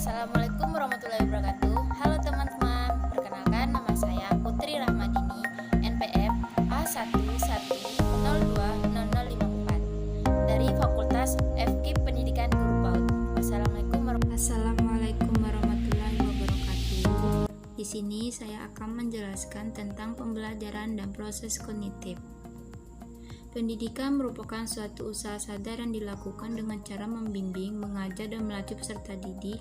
Assalamualaikum warahmatullahi wabarakatuh. Halo teman-teman, perkenalkan nama saya Putri Rahmadini, NPM A11020054 dari Fakultas FKIP Pendidikan Guru PAUD. Assalamualaikum warahmatullahi wabarakatuh. Di sini saya akan menjelaskan tentang pembelajaran dan proses kognitif. Pendidikan merupakan suatu usaha sadar yang dilakukan dengan cara membimbing, mengajar, dan melatih peserta didik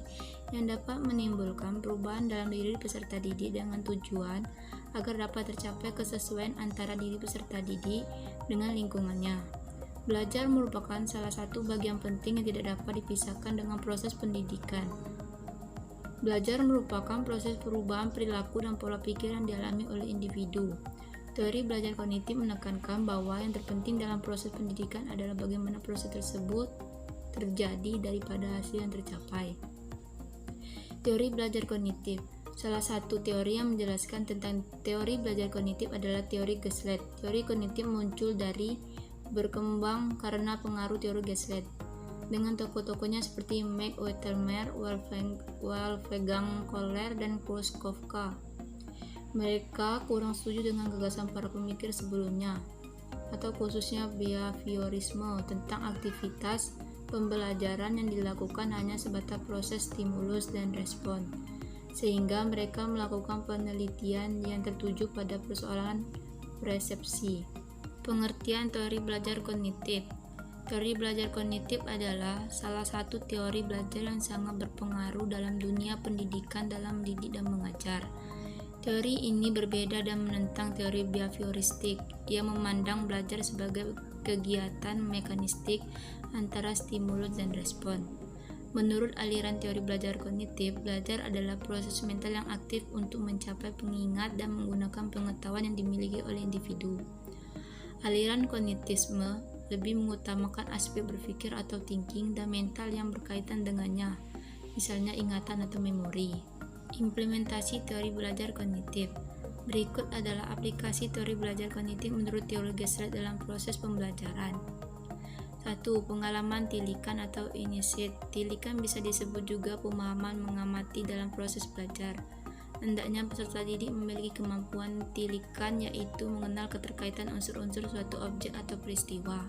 yang dapat menimbulkan perubahan dalam diri peserta didik dengan tujuan agar dapat tercapai kesesuaian antara diri peserta didik dengan lingkungannya. Belajar merupakan salah satu bagian penting yang tidak dapat dipisahkan dengan proses pendidikan. Belajar merupakan proses perubahan perilaku dan pola pikir yang dialami oleh individu. Teori belajar kognitif menekankan bahwa yang terpenting dalam proses pendidikan adalah bagaimana proses tersebut terjadi daripada hasil yang tercapai. Teori belajar kognitif. Salah satu teori yang menjelaskan tentang teori belajar kognitif adalah teori Gaslit. Teori kognitif muncul dari berkembang karena pengaruh teori Gaslit, dengan tokoh-tokohnya seperti Max Wertheimer, Wolfgang Kohler, dan Kruskovka. Mereka kurang setuju dengan gagasan para pemikir sebelumnya, atau khususnya behaviorisme, tentang aktivitas pembelajaran yang dilakukan hanya sebatas proses stimulus dan respon, sehingga mereka melakukan penelitian yang tertuju pada persoalan persepsi. Pengertian teori belajar kognitif. Teori belajar kognitif adalah salah satu teori belajar yang sangat berpengaruh dalam dunia pendidikan dalam mendidik dan mengajar. Teori ini berbeda dan menentang teori behavioristik yang memandang belajar sebagai kegiatan mekanistik antara stimulus dan respon. Menurut aliran teori belajar kognitif, belajar adalah proses mental yang aktif untuk mencapai pengingat dan menggunakan pengetahuan yang dimiliki oleh individu. Aliran kognitisme lebih mengutamakan aspek berpikir atau thinking dan mental yang berkaitan dengannya, misalnya ingatan atau memori. Implementasi teori belajar kognitif. Berikut adalah aplikasi teori belajar kognitif menurut teori Gaslit dalam proses pembelajaran. 1. Pengalaman tilikan atau insight. Tilikan bisa disebut juga pemahaman mengamati dalam proses belajar. Hendaknya peserta didik memiliki kemampuan tilikan, yaitu mengenal keterkaitan unsur-unsur suatu objek atau peristiwa.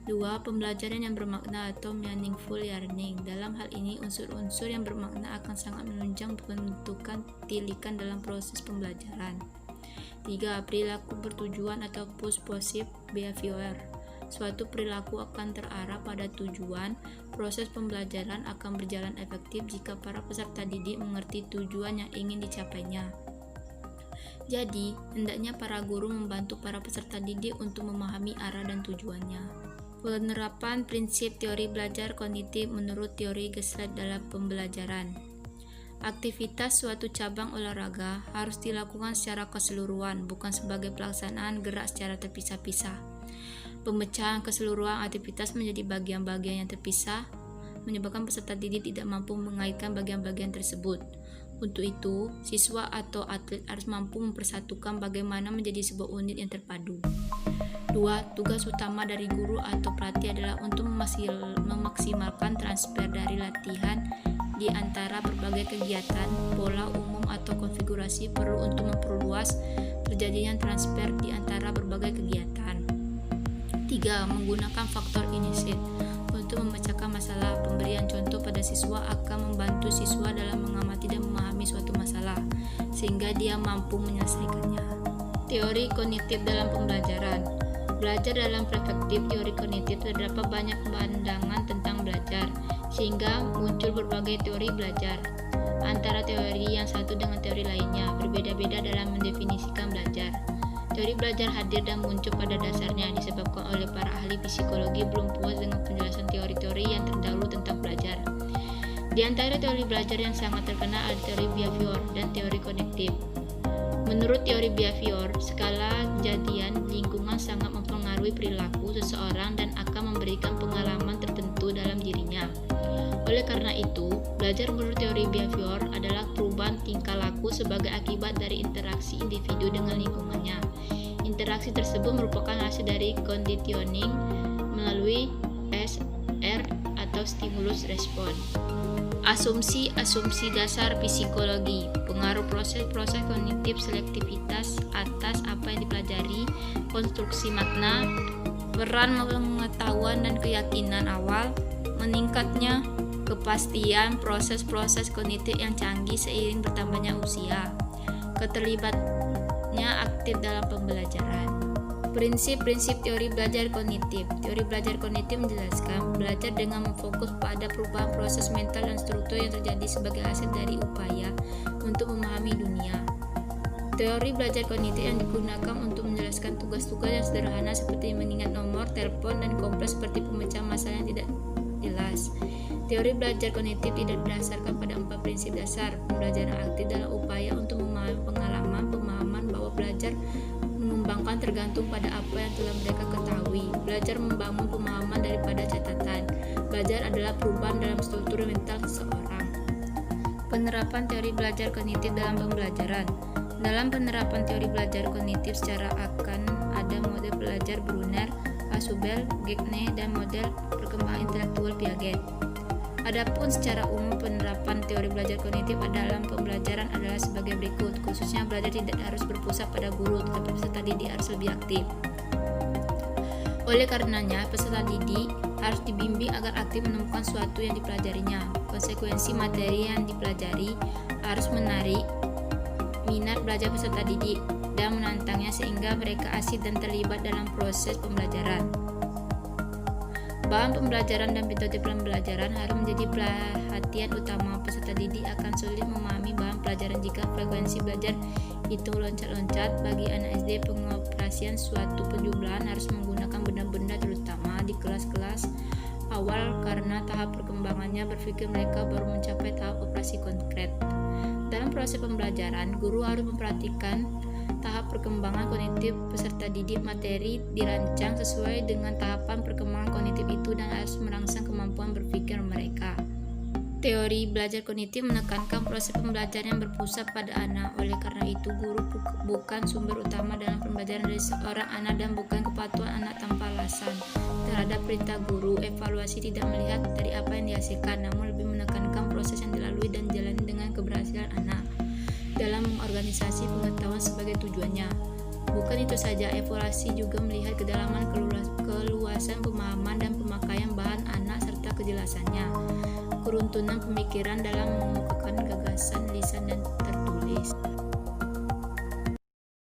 2. Pembelajaran yang bermakna atau meaningful learning. Dalam hal ini, unsur-unsur yang bermakna akan sangat menunjang pembentukan tilikan dalam proses pembelajaran. 3. Perilaku bertujuan atau purposive behavior. Suatu perilaku akan terarah pada tujuan. Proses pembelajaran akan berjalan efektif jika para peserta didik mengerti tujuan yang ingin dicapainya. Jadi, hendaknya para guru membantu para peserta didik untuk memahami arah dan tujuannya. Penerapan prinsip teori belajar kognitif menurut teori Gaslit dalam pembelajaran. Aktivitas suatu cabang olahraga harus dilakukan secara keseluruhan, bukan sebagai pelaksanaan gerak secara terpisah-pisah. Pemecahan keseluruhan aktivitas menjadi bagian-bagian yang terpisah menyebabkan peserta didik tidak mampu mengaitkan bagian-bagian tersebut. Untuk itu, siswa atau atlet harus mampu mempersatukan bagaimana menjadi sebuah unit yang terpadu. 2. Tugas utama dari guru atau pelatih adalah untuk memaksimalkan transfer dari latihan di antara berbagai kegiatan, pola umum atau konfigurasi perlu untuk memperluas terjadinya transfer di antara berbagai kegiatan. 3. Menggunakan faktor insight untuk memecahkan masalah. Pemberian contoh pada siswa akan membantu siswa dalam mengamati dan memahami suatu masalah, sehingga dia mampu menyelesaikannya. Teori kognitif dalam pembelajaran. Belajar dalam perspektif teori kognitif terdapat banyak pandangan tentang belajar, sehingga muncul berbagai teori belajar. Antara teori yang satu dengan teori lainnya berbeda-beda dalam mendefinisikan belajar. Teori belajar hadir dan muncul pada dasarnya disebabkan oleh para ahli psikologi belum puas dengan penjelasan teori-teori yang terdahulu tentang belajar. Di antara teori belajar yang sangat terkenal ada teori behavior dan teori kognitif. Menurut teori behavior, skala kejadian lingkungan sangat mempengaruhi perilaku seseorang dan akan memberikan pengalaman tertentu dalam dirinya. Oleh karena itu, belajar menurut teori behavior adalah perubahan tingkah laku sebagai akibat dari interaksi individu dengan lingkungannya. Interaksi tersebut merupakan hasil dari conditioning melalui SR atau stimulus respon. Asumsi dasar psikologi, pengaruh proses kognitif selektivitas atas apa yang dipelajari, konstruksi makna, peran pengetahuan dan keyakinan awal, meningkatnya kepastian proses-proses kognitif yang canggih seiring bertambahnya usia, keterlibatnya aktif dalam pembelajaran. Prinsip-prinsip teori belajar kognitif. Teori belajar kognitif menjelaskan belajar dengan memfokus pada perubahan proses mental dan struktur yang terjadi sebagai hasil dari upaya untuk memahami dunia. Teori belajar kognitif yang digunakan untuk menjelaskan tugas-tugas yang sederhana seperti mengingat nomor telepon dan kompleks seperti pemecahan masalah yang tidak jelas. Teori belajar kognitif tidak berdasarkan pada 4 prinsip dasar pembelajaran aktif dalam upaya untuk memahami pemahaman bahwa belajar mengembangkan tergantung pada apa yang telah mereka ketahui. Belajar membangun pemahaman daripada catatan. Belajar adalah perubahan dalam struktur mental seseorang. Penerapan teori belajar kognitif dalam pembelajaran. Dalam penerapan teori belajar kognitif secara akan ada model belajar Brunner, Asubel, Gagne, dan model perkembangan intelektual Piaget. Adapun secara umum penerapan teori belajar kognitif dalam pembelajaran adalah sebagai berikut. Khususnya belajar tidak harus berpusat pada guru, tetapi peserta didik harus lebih aktif. Oleh karenanya, peserta didik harus dibimbing agar aktif menemukan sesuatu yang dipelajarinya. Konsekuensi materi yang dipelajari harus menarik minat belajar peserta didik dan menantangnya sehingga mereka asik dan terlibat dalam proses pembelajaran. Bahan pembelajaran dan metode pembelajaran harus menjadi perhatian utama. Peserta didik akan sulit memahami bahan pelajaran jika frekuensi belajar itu loncat-loncat. Bagi anak SD, pengoperasian suatu penjumlahan harus menggunakan benda-benda terutama di kelas-kelas awal karena tahap perkembangannya berpikir mereka baru mencapai tahap operasi konkret. Dalam proses pembelajaran, guru harus memperhatikan tahap perkembangan kognitif peserta didik. Materi dirancang sesuai dengan tahapan perkembangan kognitif itu dan harus merangsang kemampuan berpikir mereka. Teori belajar kognitif menekankan proses pembelajaran yang berpusat pada anak. Oleh karena itu, guru bukan sumber utama dalam pembelajaran dari seorang anak dan bukan kepatuhan anak tanpa alasan terhadap perintah guru. Evaluasi tidak melihat dari apa yang dihasilkan, namun lebih menekankan proses yang dilalui dan jalani dengan keberhasilan anak dalam mengorganisasi pengetahuan sebagai tujuannya. Bukan itu saja, evaluasi juga melihat kedalaman, keluasan pemahaman dan pemakaian bahan anak serta kejelasannya, keruntuhan pemikiran dalam mengemukakan gagasan lisan dan tertulis.